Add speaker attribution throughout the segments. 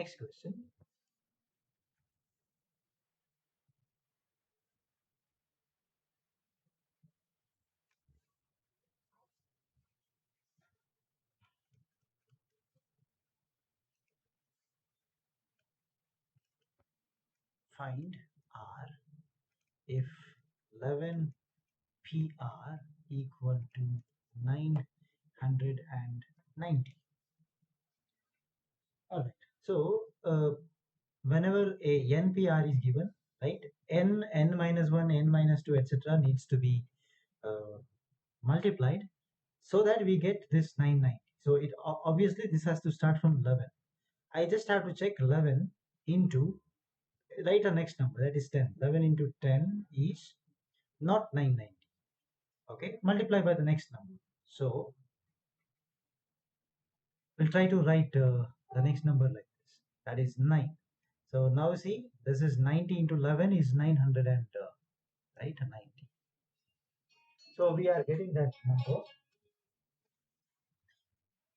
Speaker 1: Next question. Find R if 11 PR equal to 990. Alright, so whenever a NPR is given, right, n minus 1, n minus 2, etc. needs to be multiplied so that we get this 990. So it obviously this has to start from 11. I just have to check 11 into, write a next number, that is 10. 11 into 10 is not 990. Okay, multiply by the next number. So we'll try to write the next number like this, that is 9. So now see, this is 90 into 11 is 900 and right, 90. So we are getting that number,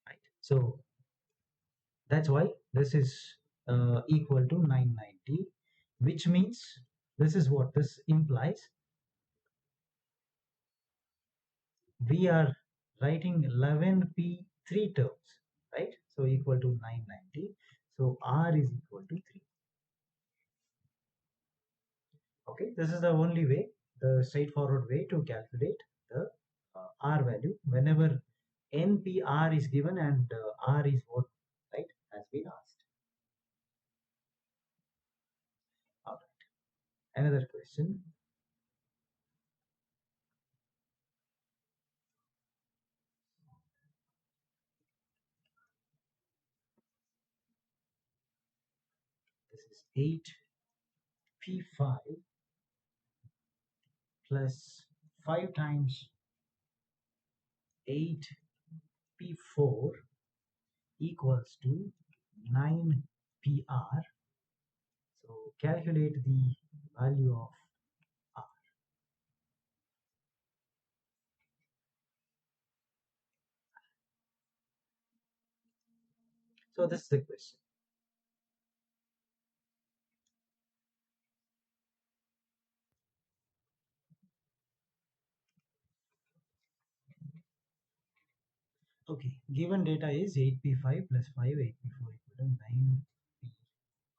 Speaker 1: right? So that's why this is equal to 990, which means this is what this implies. We are writing 11p 3 terms, right? So equal to 990. So R is equal to 3. Okay, this is the only way, the straightforward way to calculate the R value whenever NPR is given and R is what, right, has been asked. All right, another question. This is 8p5 plus 5 times 8p4 equals to 9pr. So calculate the value of R. So this is the question. Okay, given data is 8p5 plus 5, 8p4 equal to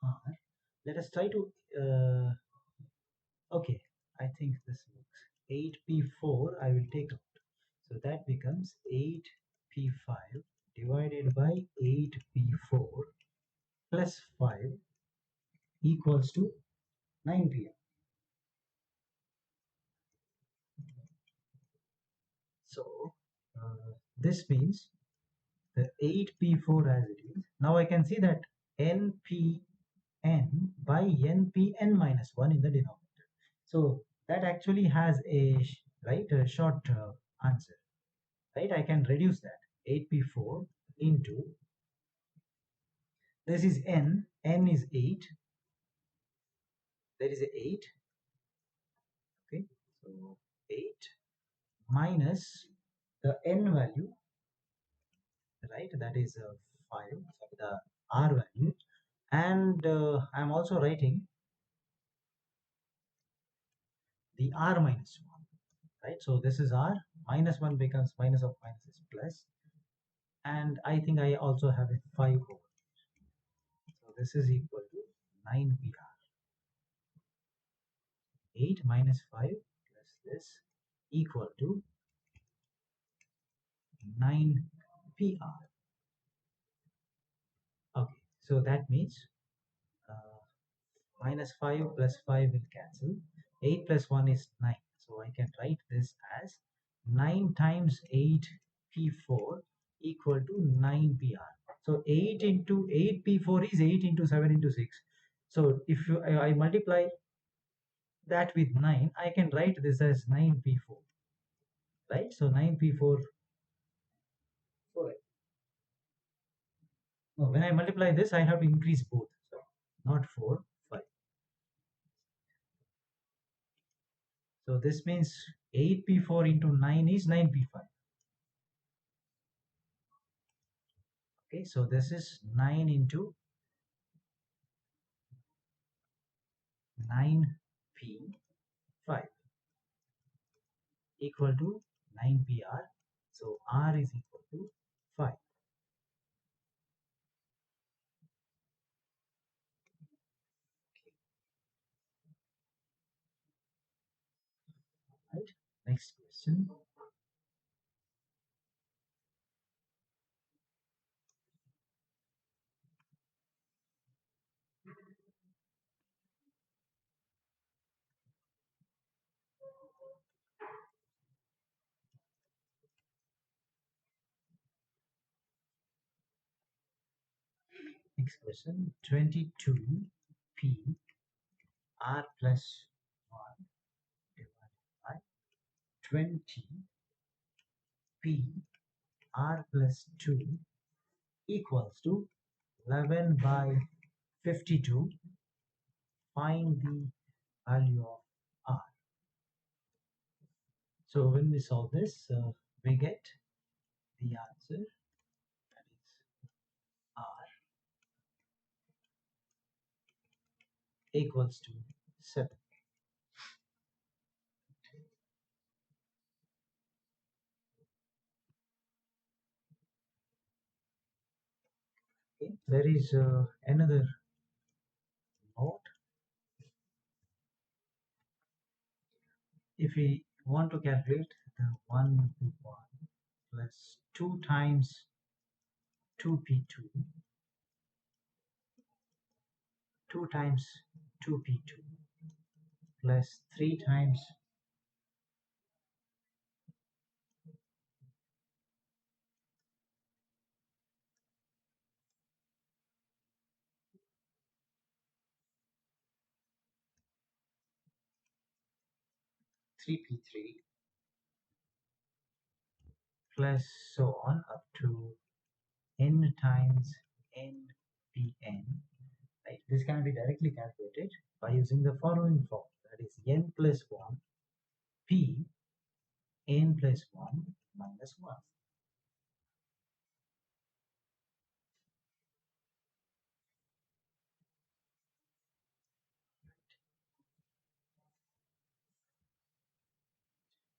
Speaker 1: 9pr. Let us try to, okay, I think this works. 8p4 I will take out. So that becomes 8p5 divided by 8p4 plus 5 equals to 9pr. So this means the 8p4 as it is. Now I can see that npn by npn minus 1 in the denominator. So that actually has a short answer. Right, I can reduce that. 8p4 into, this is n is 8. There is a 8. Okay, so 8 minus the n value, right, that is 5, sorry, the R value, and I'm also writing the R minus 1, right? So this is R, minus 1 becomes minus of minus is plus, and I think I also have a 5 over. So this is equal to 9pr. 8 minus 5 plus this equal to 9pr. Okay, so that means minus 5 plus 5 will cancel. 8 plus 1 is 9. So I can write this as 9 times 8p4 equal to 9pr. So 8 into 8p4 is 8 into 7 into 6. So if I multiply that with 9, I can write this as 9p4. Right? So 9p4. No, when I multiply this, I have to increase both. So not 4, 5. So this means 8p4 into 9 is 9p5. Okay, so this is 9 into 9p5 equal to 9pr. So r is equal to 5. Right. Next question. Next question. 22p r plus 1 divided by 20p r plus 2 equals to 11 by 52. Find the value of r. So when we solve this, we get the answer, that is r equals to 7. Okay. There is another note. If we want to calculate the 1p1 plus 2 times 2p2, 2 times 2p2 plus 3 times 3p3 plus so on up to n times npn. Right? This can be directly calculated by using the following form, that is n plus 1 p n plus 1 minus 1.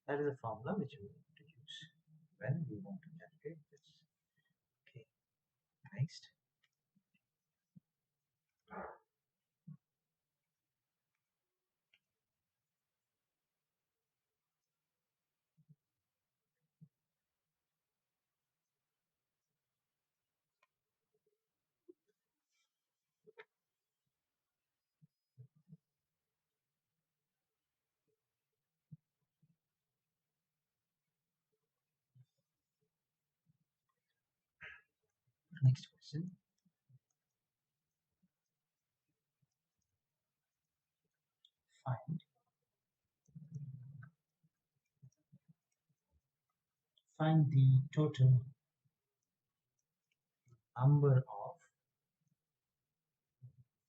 Speaker 1: That is a formula which we want to use when we want to calculate this. Okay, next. Next question. Find the total number of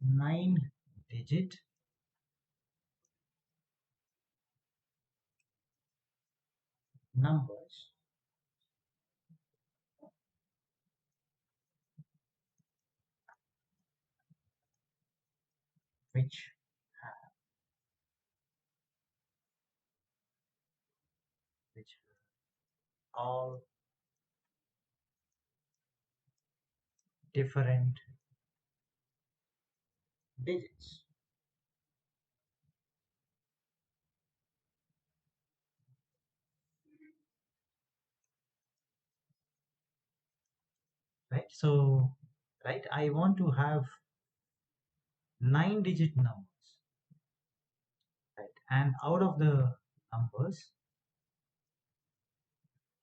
Speaker 1: 9-digit numbers which have all different digits. Right? So, right, I want to have 9-digit numbers. Right? And out of the numbers,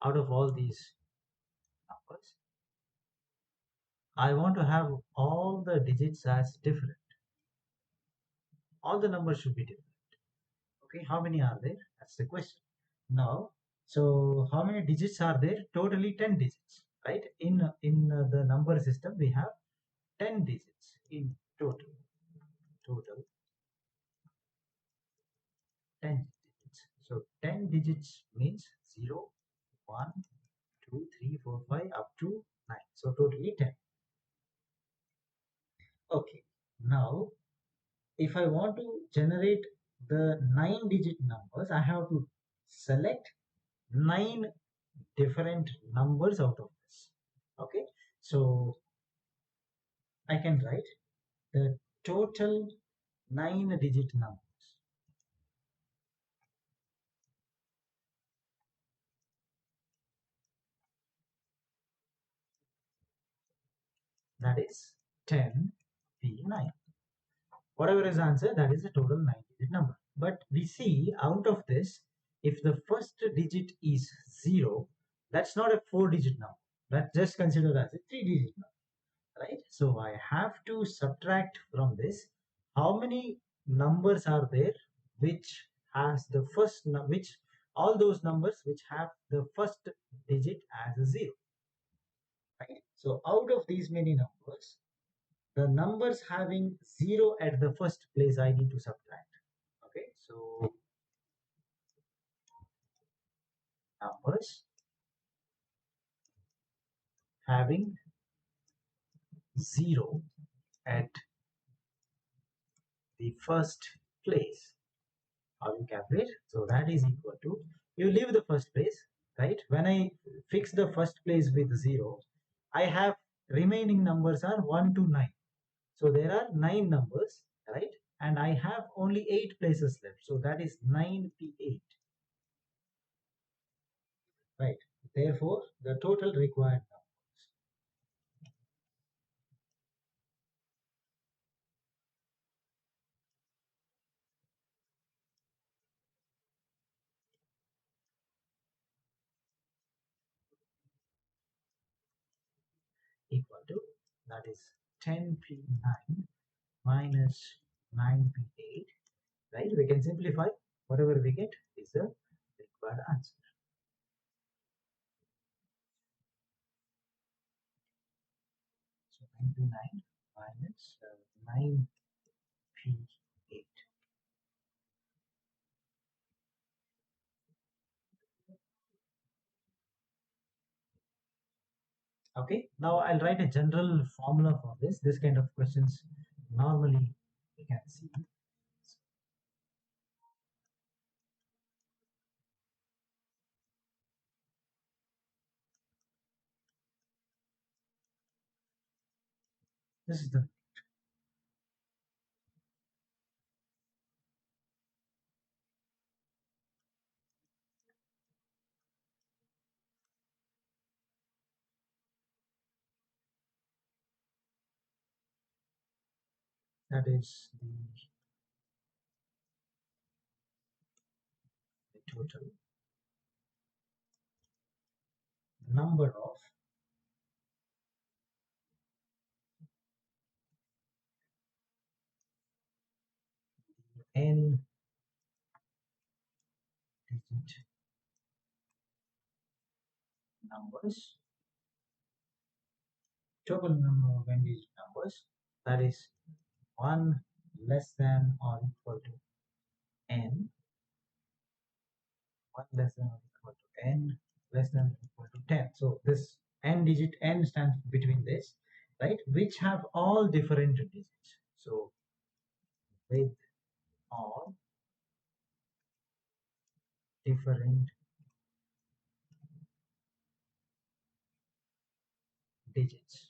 Speaker 1: out of all these numbers, I want to have all the digits as different. All the numbers should be different. Okay, how many are there? That's the question. Now, so how many digits are there? Totally 10 digits, right? In the number system, we have 10 digits in total. Total 10 digits. So 10 digits means 0, 1, 2, 3, 4, 5 up to 9. So totally 10. Okay. Now if I want to generate the 9-digit numbers, I have to select 9 different numbers out of this. Okay, so I can write the total 9-digit numbers. That is 10p9. Whatever is answer, that is the total 9-digit number. But we see out of this, if the first digit is 0, that's not a 4-digit number. That's just considered as a 3-digit number, right? So I have to subtract from this how many numbers are there which has the first, which all those numbers which have the first digit as a 0, right? So out of these many numbers, the numbers having 0 at the first place I need to subtract. Okay, so numbers having 0 at the first place, how you calculate? So that is equal to, you leave the first place, right? When I fix the first place with 0, I have remaining numbers are 1 to 9. So there are 9 numbers, right? And I have only 8 places left. So that is 9p8. Right. Therefore, the total required numbers equal to, that is 10p9 minus 9p8. Right. We can simplify. Whatever we get is the required answer. So 9p9 minus 9p8. Okay. Now I'll write a general formula for this. This kind of questions normally we can see. This is the, that is the total number of n digit numbers, total number of n digit numbers, that is 1 less than or equal to n, 1 less than or equal to n, less than or equal to 10. So this n digit, n stands between this, right, which have all different digits. So with all different digits.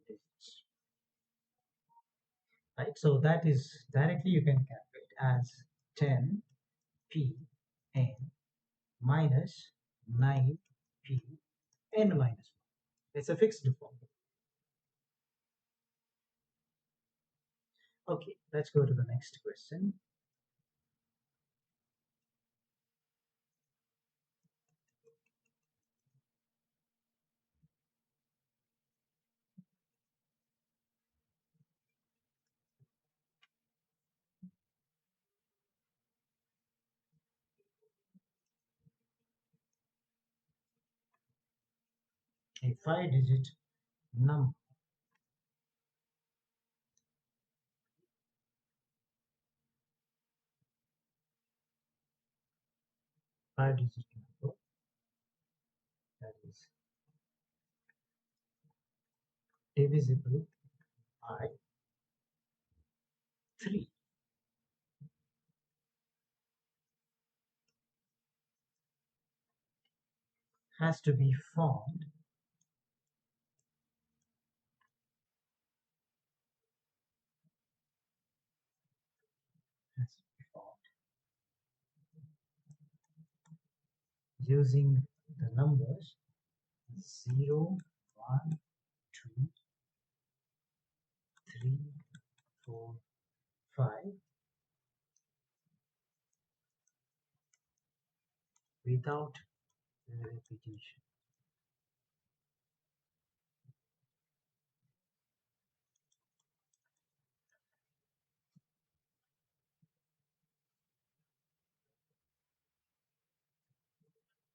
Speaker 1: Digits. Right, so that is directly you can calculate as 10 p n minus 9 p n minus 1. It's a fixed form. Okay, let's go to the next question. a 5-digit number. Five-digit number that is divisible by 3 has to be formed has to be formed using the numbers 0, 1, 2, 3, 4, 5 without repetition.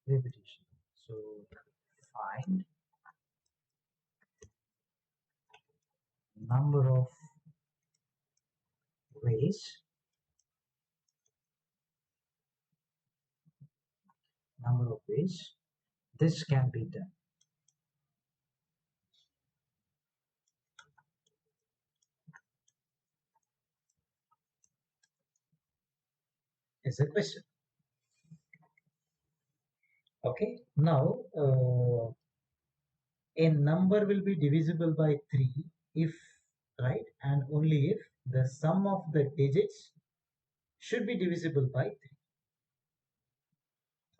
Speaker 1: Repetition. So find number of ways this can be done. Is a question. Okay. Now a number will be divisible by 3 if, right, and only if the sum of the digits should be divisible by 3.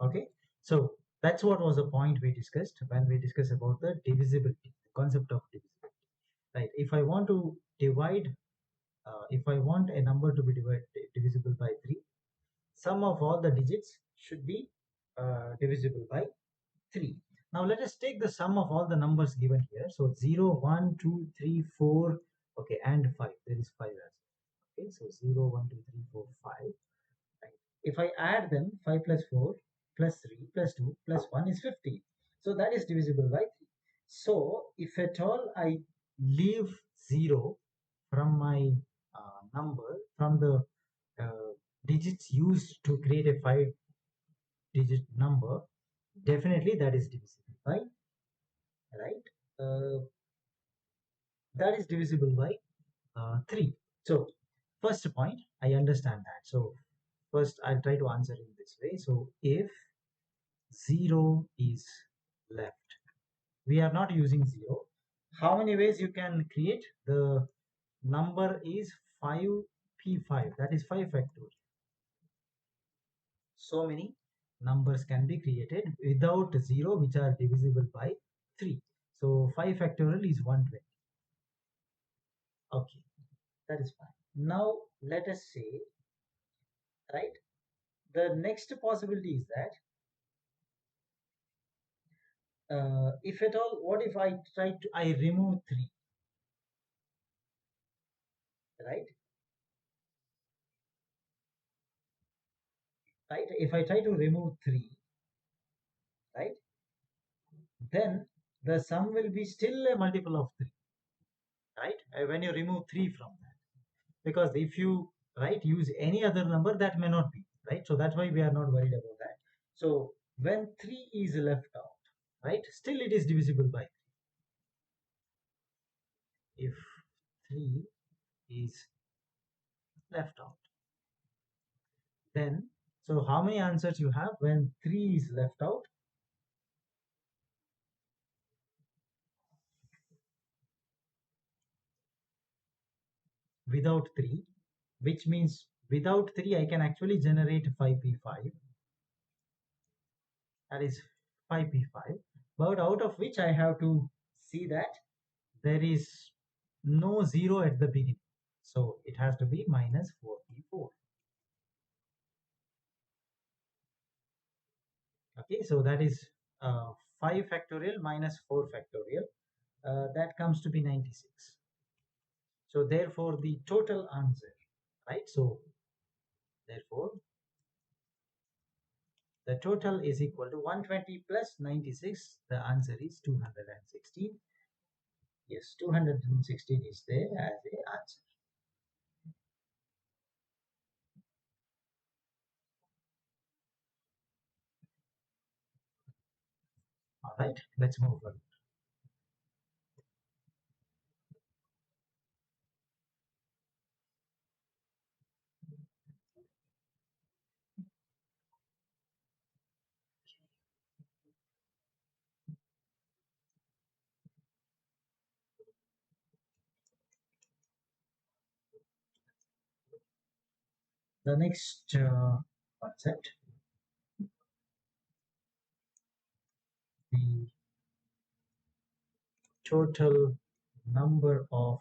Speaker 1: Okay, so that's what was the point we discussed when we discussed about the divisibility, the concept of divisibility, right? If I want to divide, if I want a number to be divisible by 3, sum of all the digits should be divisible by 3. Now let us take the sum of all the numbers given here. So 0, 1, 2, 3, 4, okay, and 5. There is 5 as well. Okay, so 0, 1, 2, 3, 4, 5. Right. If I add them, 5 plus 4 plus 3 plus 2 plus 1 is 15. So that is divisible by 3. So if at all I leave 0 from my number, from the digits used to create a 5-digit number, definitely that is divisible by, right? Uh, that is divisible by 3. So first point, I understand that. So first I'll try to answer in this way. So if 0 is left, we are not using 0. How many ways you can create? The number is 5p5, that is 5 factorial. So many numbers can be created without 0 which are divisible by 3. So 5 factorial is 120. Okay, that is fine. Now let us say, right, the next possibility is that if at all, what if I remove 3, right? Right, if I try to remove 3, right, then the sum will be still a multiple of 3, right? When you remove 3 from that, because if you, right, use any other number, that may not be, right? So that's why we are not worried about that. So when 3 is left out, right, still it is divisible by 3. If 3 is left out, then, so how many answers you have when 3 is left out? Without 3, which means without 3 I can actually generate 5p5, that is 5p5, but out of which I have to see that there is no 0 at the beginning, so it has to be minus 4p4. Okay, so that is 5 factorial minus 4 factorial, that comes to be 96. So therefore the total answer, right, so therefore The total is equal to 120 plus 96. The answer is 216. Yes, 216 is there as a answer. All right, let's move on. The next concept, the total number of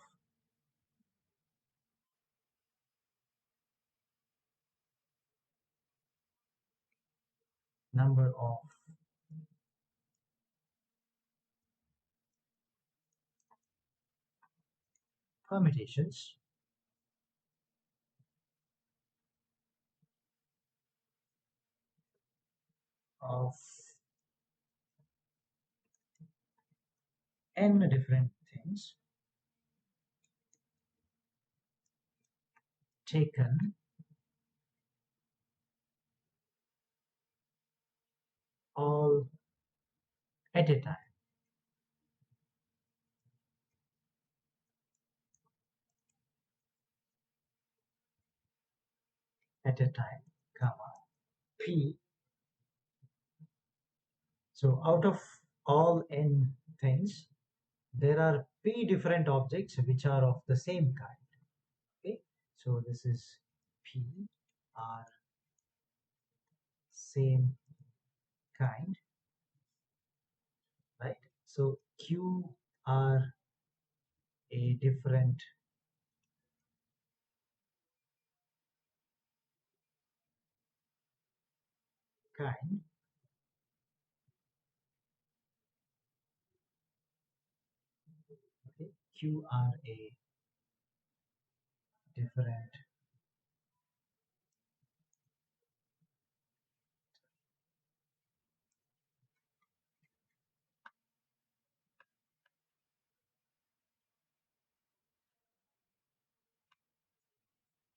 Speaker 1: number of permutations of n different things taken all at a time. At a time, comma, p. So out of all n things, there are p different objects which are of the same kind. Okay, so this is p are same kind, right? So q are a different kind. Okay, q are a different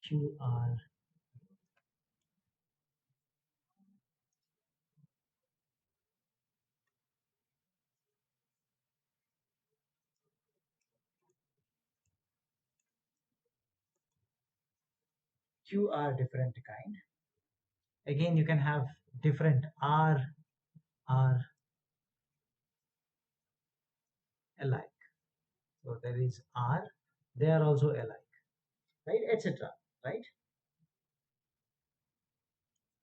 Speaker 1: q are q are different kind. Again, you can have different r are alike. So there is r, they are also alike, right, etc. Right,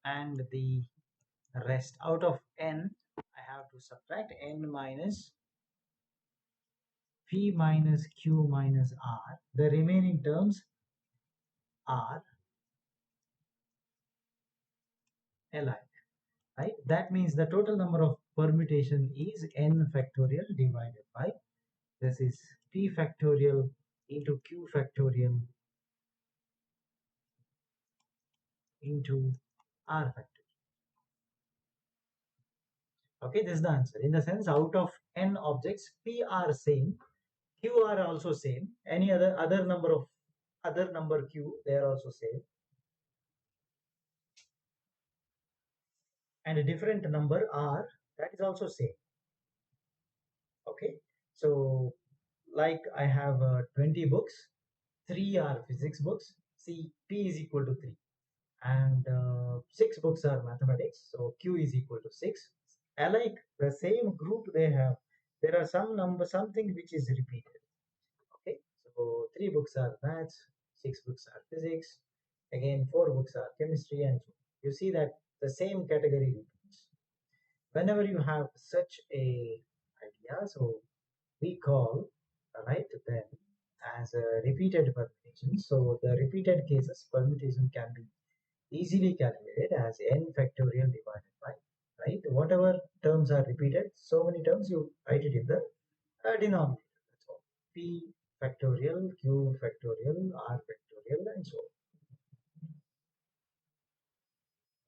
Speaker 1: and the rest out of n, I have to subtract n minus p minus q minus r. The remaining terms are alike, right? That means the total number of permutation is n factorial divided by, this is p factorial into q factorial into r factorial. Okay, this is the answer. In the sense, out of n objects, p are same, q are also same. Any other number of other number q, they are also same, and a different number r, that is also same. Okay, so like I have 20 books, 3 are physics books. See, p is equal to 3, and 6 books are mathematics, so q is equal to 6. Alike, the same group they have, there are some number, something which is repeated. Okay, so 3 books are maths, 6 books are physics, again 4 books are chemistry, and so on. You see that the same category repeats. Whenever you have such a idea, so we call, right, then as a repeated permutation. So the repeated cases permutation can be easily calculated as n factorial divided by, right, whatever terms are repeated, so many terms you write it in the denominator. That's all. P factorial, q factorial, r factorial, and so on.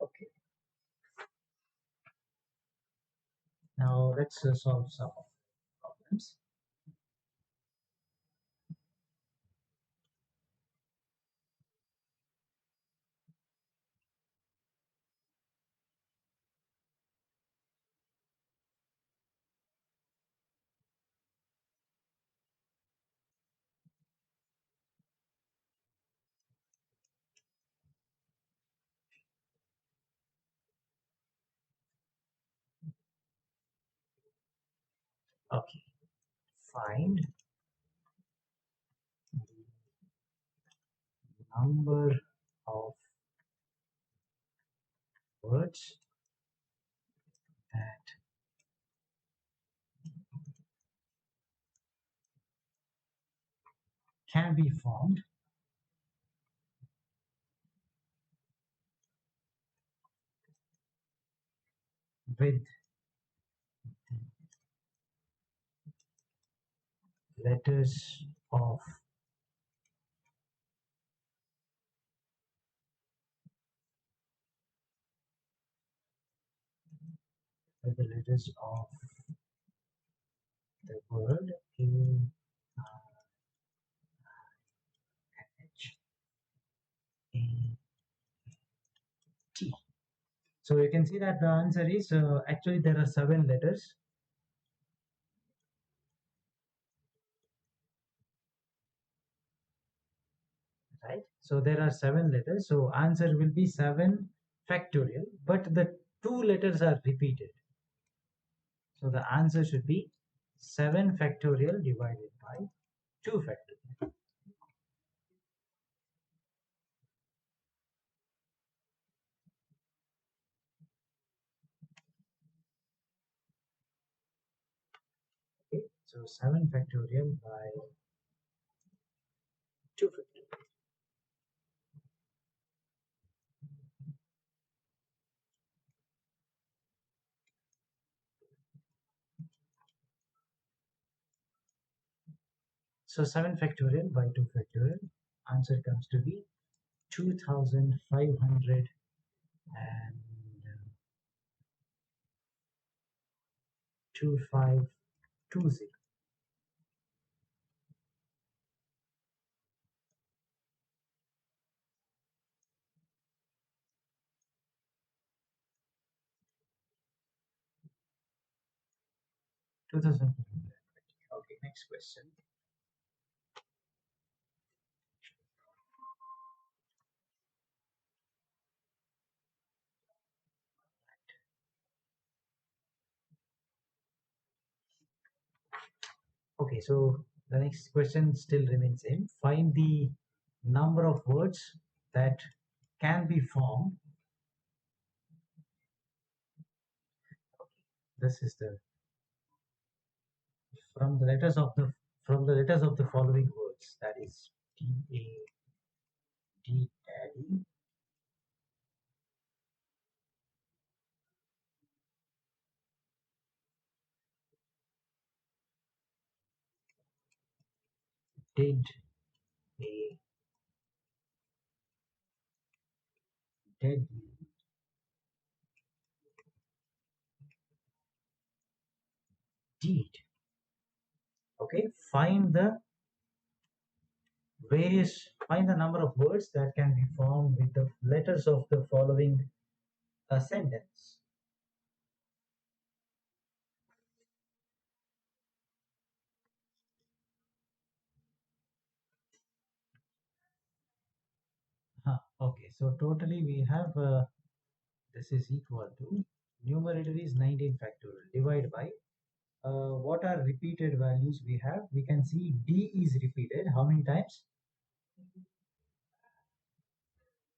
Speaker 1: Okay. let's solve some problems. Okay, find the number of words that can be formed with letters of the word A-H-A-T. So you can see that the answer is actually there are 7 letters. Right? So there are 7 letters. So answer will be 7 factorial, but the 2 letters are repeated. So the answer should be 7 factorial divided by 2 factorial. Okay, so 7 factorial by 2 factorial. So 7 factorial by 2 factorial, answer comes to be 2500 and 2520. Okay, next question. Okay, so the next question still remains same. Find the number of words that can be formed. Okay, this is the from the letters of the following words. That is D A D daddy, did a deadly, deed. Okay, find the number of words that can be formed with the letters of the following sentence. Okay, so totally we have this is equal to numerator is 19 factorial divide by what are repeated values we have. We can see D is repeated how many times?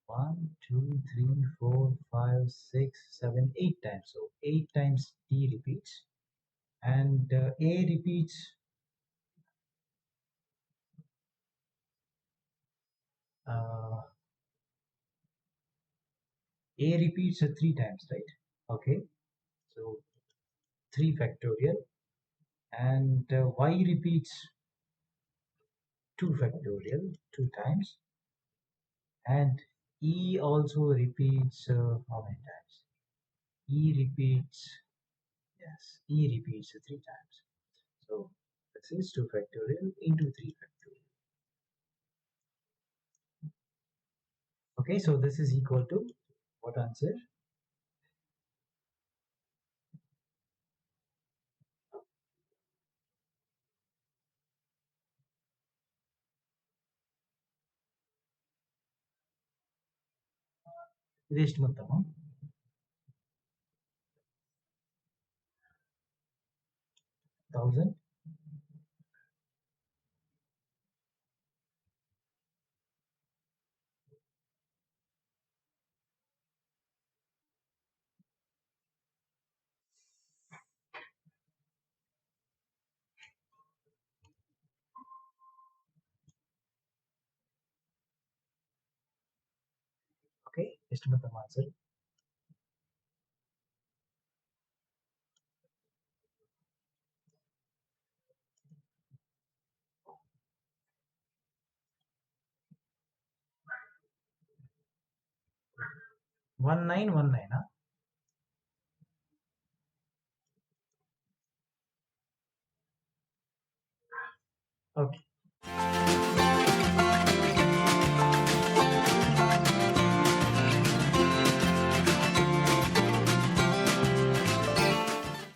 Speaker 1: 1, 2, 3, 4, 5, 6, 7, 8 times. So 8 times D repeats, and A repeats uh, 3 times, right? Okay, so 3 factorial, and Y repeats 2 factorial 2 times, and E also repeats how many times? E repeats Yes, e repeats 3 times. So this is 2 factorial into 3 factorial. Okay, so this is equal to what answer? ఇది ಎಷ್ಟು మొత్తము 1000. Okay, ಎಷ್ಟು ಮೊತ್ತము answer? One nine one nine. Okay.